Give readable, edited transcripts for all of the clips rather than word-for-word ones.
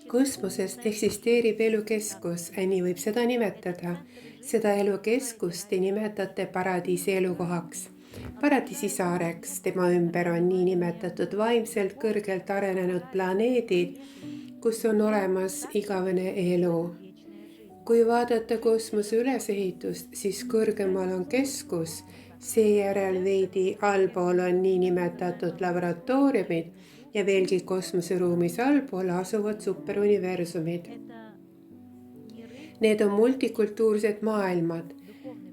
Kosmoses eksisteerib elukeskus, nii võib seda nimetada. Seda elukeskust te nimetate paradiisi elukohaks. Paradiisi saareks, tema ümber on niinimetatud vaimselt kõrgelt arenenud planeedid, kus on olemas igavene elu. Kui vaadata kosmose ülesehitust, siis kõrgemal on keskus, seejärel veidi allpool on niinimetatud laboratooriumid ja veelgi kosmoseruumis allpool asuvad superuniversumid. Need on multikultuursed maailmad.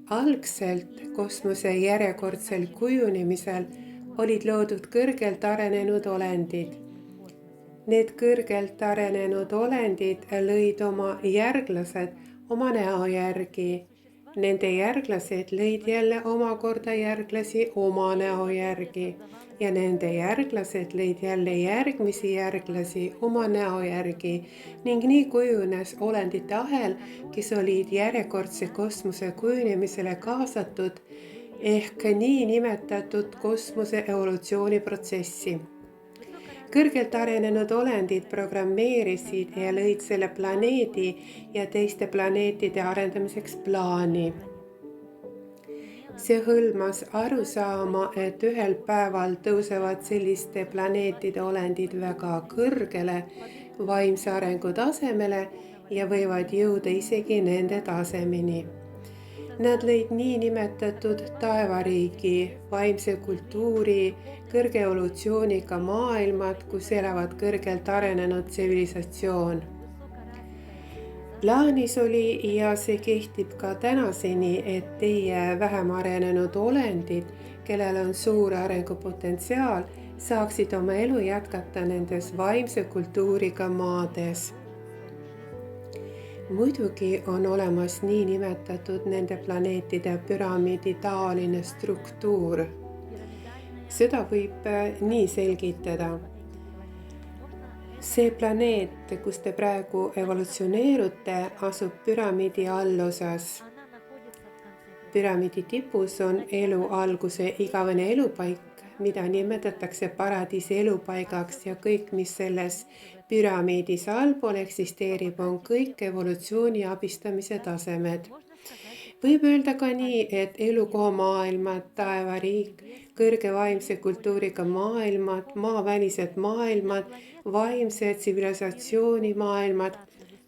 Algselt kosmose järjekordsel kujunemisel olid loodud kõrgelt arenenud olendid. Need kõrgelt arenenud olendid lõid oma järglased oma näo järgi. Nende järglased lõid jälle omakorda järglasi oma näo järgi ja nende järglased lõid jälle järgmisi järglasi oma näo järgi ning nii kujunes olendite ahel, kes olid järjekordse kosmose kujunemisele kaasatud ehk niinimetatud kosmose evolutsiooniprotsessi. Kõrgelt arenenud olendid programmeerisid ja lõid selle planeedi ja teiste planeetide arendamiseks plaani. See hõlmas arusaama, et ühel päeval tõusevad selliste planeetide olendid väga kõrgele vaimse arengu tasemele ja võivad jõuda isegi nende tasemeni. Nad lõid niinimetatud taevariigi, vaimse kultuuri, kõrge evolutsiooniga maailmad, kus elavad kõrgelt arenenud tsivilisatsioon. Plaanis oli ja see kehtib ka tänaseni, et teie vähem arenenud olendid, kellel on suur arengupotentsiaal, saaksid oma elu jätkata nendes vaimse kultuuriga maades. Muidugi on olemas niinimetatud nende planeetide püramiidi taoline struktuur. Seda võib nii selgitada. See planeet, kus te praegu evolutsioneerute, asub püramiidi allosas. Püramiidi tipus on elu alguse igavene elupaik, mida nimetatakse paradiisi elupaigaks ja kõik, mis selles püramiidis allpool eksisteerib, on kõik evolutsiooni abistamise tasemed. Võib öelda ka nii, et elukohamaailmad, taevariik, kõrge vaimse kultuuriga maailmad, maavälised maailmad, vaimse tsivilisatsiooni maailmad,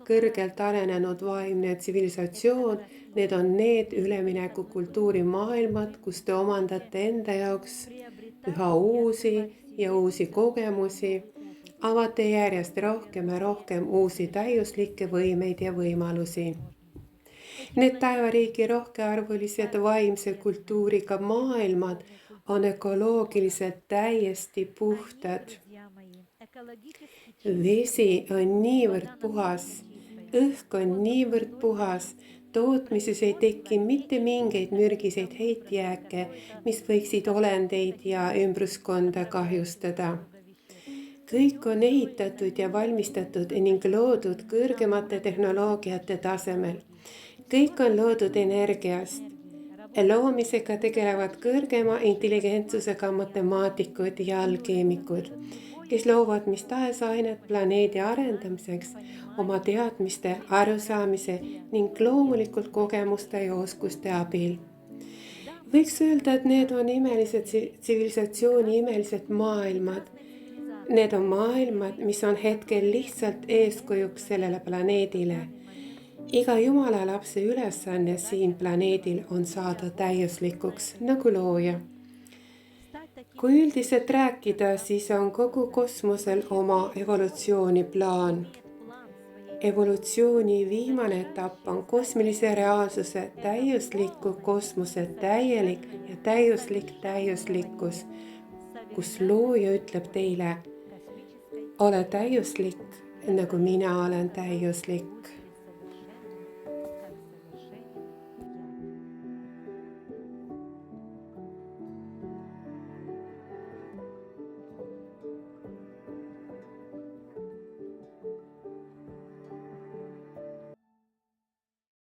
kõrgelt arenenud vaimne tsivilisatsioon, need on need üleminekukultuuri maailmad, kus te omandate enda jaoks üha uusi ja uusi kogemusi, avate järjest rohkem ja rohkem uusi täiuslikke võimeid ja võimalusi. Need taevariigi rohkearvulised vaimse kultuuriga maailmad on ökoloogiliselt täiesti puhtad. Vesi on niivõrd puhas, õhk on niivõrd puhas, tootmises ei teki mitte mingeid mürgiseid heitjääke, mis võiksid olendeid ja ümbruskonda kahjustada. Kõik on ehitatud ja valmistatud ning loodud kõrgemate tehnoloogiate tasemel. Kõik on loodud energiast. Loomisega tegelevad kõrgema intelligentsusega matemaatikud ja alkeemikud, kes loovad mis tahes ainet planeedi arendamiseks oma teadmiste, arusaamise ning loomulikult kogemuste ja oskuste abil. Võiks öelda, et need on imelised tsivilisatsiooni imelised maailmad. Need on maailmad, mis on hetkel lihtsalt eeskujuks sellele planeedile. Iga jumala lapse ülesanne siin planeedil on saada täiuslikuks nagu looja. Kui üldiselt rääkida, siis on kogu kosmosel oma evolutsiooniplaan. Evolutsiooni viimane etapp on kosmilise reaalsuse täiusliku kosmose täielik ja täiuslik täiuslikkus, kus looja ütleb teile, ole täiuslik, nagu mina olen täiuslik.